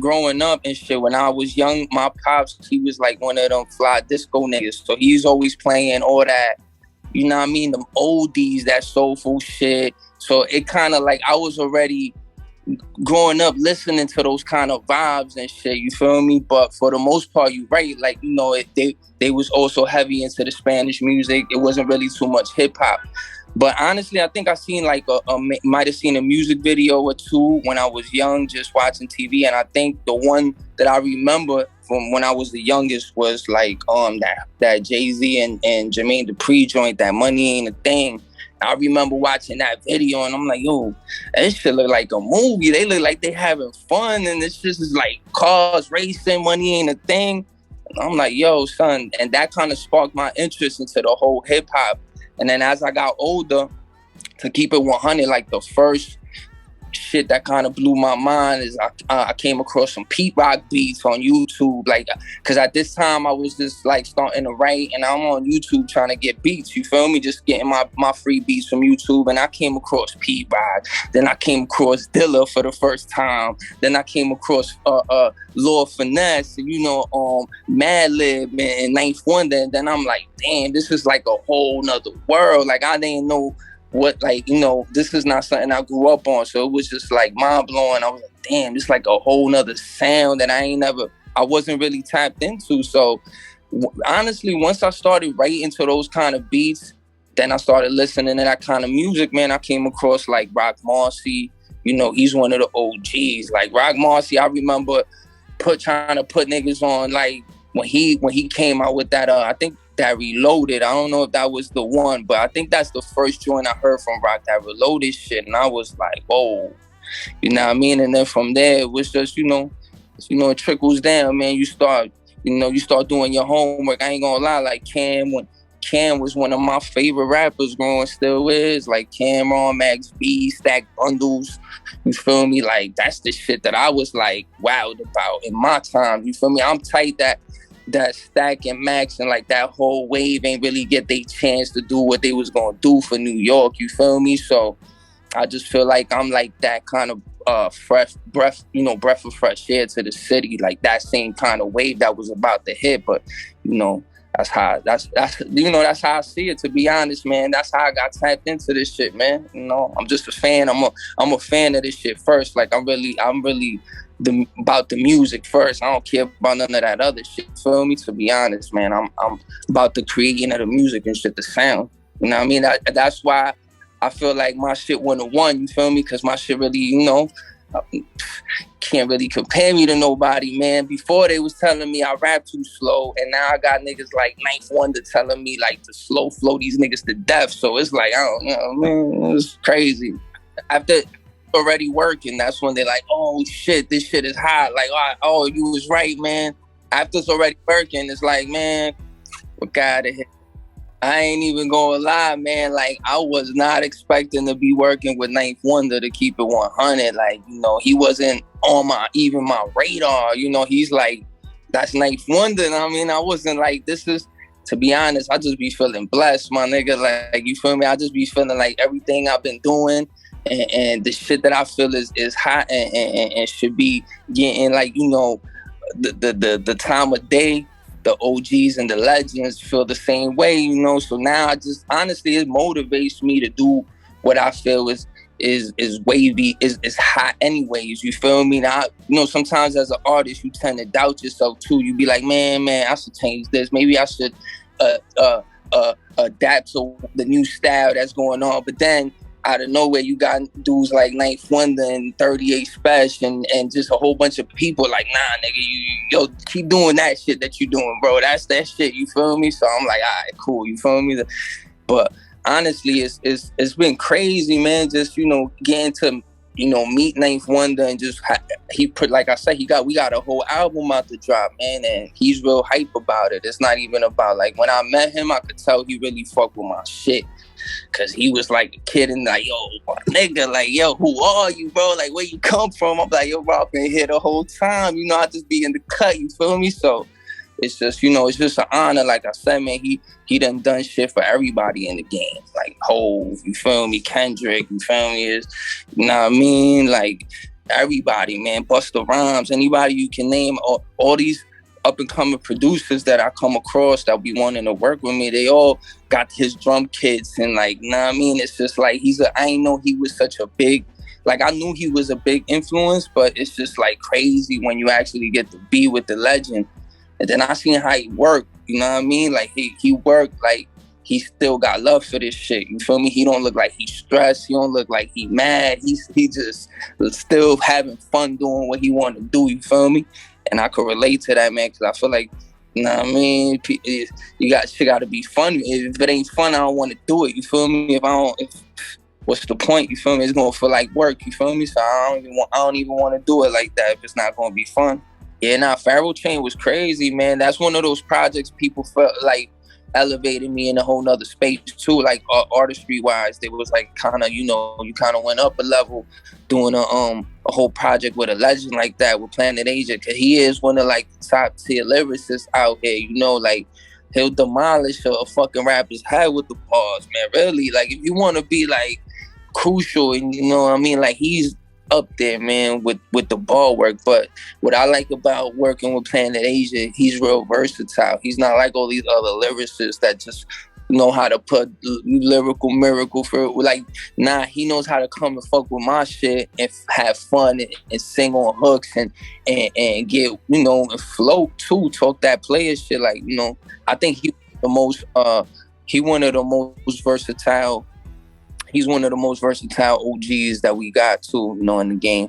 growing up and shit, when I was young, my pops, he was like one of them fly disco niggas. So he's always playing all that, you know what I mean, them oldies, that soulful shit. So it kind of like I was already growing up listening to those kind of vibes and shit, you feel me? But for the most part, you right, like, you know, they was also heavy into the Spanish music. It wasn't really too much hip hop. But honestly, I think I seen like might have seen a music video or two when I was young, just watching TV. And I think the one that I remember from when I was the youngest was like that Jay-Z and Jermaine Dupri joint, that Money Ain't a Thing. I remember watching that video and I'm like, yo, this shit look like a movie. They look like they having fun and this just is like cars racing, money ain't a thing. And I'm like, yo, son. And that kind of sparked my interest into the whole hip hop. And then as I got older, to keep it 100, like the first shit that kind of blew my mind is I came across some Pete Rock beats on YouTube, like, because at this time I was just like starting to write and I'm on YouTube trying to get beats, you feel me, just getting my free beats from YouTube. And I came across Pete Rock, then I came across Dilla for the first time, then I came across Lord Finesse, you know, Madlib and Ninth Wonder, and then I'm like, damn, this is like a whole nother world. Like I didn't know what, like, you know, this is not something I grew up on. So it was just like mind blowing. I was like, damn, this like a whole nother sound that I wasn't really tapped into. So honestly, once I started writing to those kind of beats, then I started listening to that kind of music, man. I came across like Rock Marcy, you know, he's one of the OGs. Like Rock Marcy, I remember trying to put niggas on, like when he came out with that, I think that Reloaded. I don't know if that was the one, but I think that's the first joint I heard from Rock, that Reloaded shit. And I was like, whoa, you know what I mean? And then from there, it was just, you know, it trickles down, man. You start doing your homework. I ain't gonna lie, like Cam was one of my favorite rappers growing, still is. Like Cameron, Max B, Stack Bundles, you feel me? Like that's the shit that I was like wowed about in my time, you feel me? I'm tight that Stack and Max and like that whole wave ain't really get their chance to do what they was gonna do for New York, you feel me? So I just feel like I'm like that kind of fresh breath of fresh air to the city, like that same kind of wave that was about to hit. But you know, that's how I see it, to be honest, man. That's how I got tapped into this shit, man. You know, I'm just a fan. I'm a fan of this shit first. Like I'm really about the music first. I don't care about none of that other shit. Feel me? To be honest, man, I'm about the creating of the music and shit, the sound. You know what I mean? That's why I feel like my shit 101. You feel me? Because my shit really, you know, can't really compare me to nobody, man. Before they was telling me I rap too slow, and now I got niggas like Ninth Wonder telling me like to slow flow these niggas to death. So it's like, I don't know, man, it's crazy. After already working, that's when they're like, oh shit, this shit is hot. Like, oh, you was right, man. After it's already working, it's like, man, we're out of here. I ain't even gonna lie, man. Like, I was not expecting to be working with Ninth Wonder, to keep it 100. Like, you know, he wasn't on my radar. You know, he's like, that's Ninth Wonder. And I mean, I wasn't like, this is, to be honest, I just be feeling blessed, my nigga. Like, you feel me? I just be feeling like everything I've been doing and the shit that I feel is hot and should be getting, like, you know, the time of day. The OGs and the legends feel the same way, you know. So now I just, honestly, it motivates me to do what I feel is wavy, is hot anyways, you feel me? Now, you know, sometimes as an artist, you tend to doubt yourself too. You be like, man, I should change this. Maybe I should adapt to the new style that's going on. But then out of nowhere, you got dudes like Ninth Wonder and 38 Special and just a whole bunch of people like, nah, nigga, yo, keep doing that shit that you doing, bro. That's that shit, you feel me? So I'm like, all right, cool, you feel me? But honestly, it's been crazy, man. Just, you know, getting to, you know, meet Ninth Wonder and just, he put, like I said, we got a whole album out to drop, man, and he's real hype about it. It's not even about, like, when I met him, I could tell he really fucked with my shit. Cause he was like a kid and like, yo, nigga, like, yo, who are you, bro? Like, where you come from? I'm like, yo, bro, I've been here the whole time. You know, I just be in the cut, you feel me? So it's just, you know, it's just an honor. Like I said, man, he done shit for everybody in the game. Like Hove, you feel me? Kendrick, you feel me? You know what I mean? Like, everybody, man. Busta Rhymes, anybody you can name, all these up and coming producers that I come across that be wanting to work with me, they all got his drum kits and like, nah, I mean, it's just like I ain't know he was such a big, like I knew he was a big influence, but it's just like crazy when you actually get to be with the legend. And then I seen how he worked, you know what I mean? Like he worked like he still got love for this shit. You feel me? He don't look like he's stressed. He don't look like he mad. He just still having fun doing what he want to do. You feel me? And I could relate to that, man, because I feel like, you know what I mean? Shit got to be fun. If it ain't fun, I don't want to do it. You feel me? What's the point? You feel me? It's gonna feel like work. You feel me? So I don't even want to do it like that if it's not gonna be fun. Yeah, nah, Pharaoh Chain was crazy, man. That's one of those projects people felt like elevated me in a whole nother space too, like artistry wise. They was like kind of, you kind of went up a level doing a whole project with a legend like that with Planet Asia, because he is one of like the top tier lyricists out here, like he'll demolish a fucking rapper's head with the bars, man. Really, like if you want to be like crucial and you know what I mean, like he's up there, man, with the ball work. But what I like about working with Planet Asia, he's real versatile. He's not like all these other lyricists that just know how to put lyrical miracle for like, nah, he knows how to come and fuck with my shit and have fun and sing on hooks and get, and float too, talk that player shit. Like, I think he's one of the most versatile. He's one of the most versatile OGs that we got too, in the game.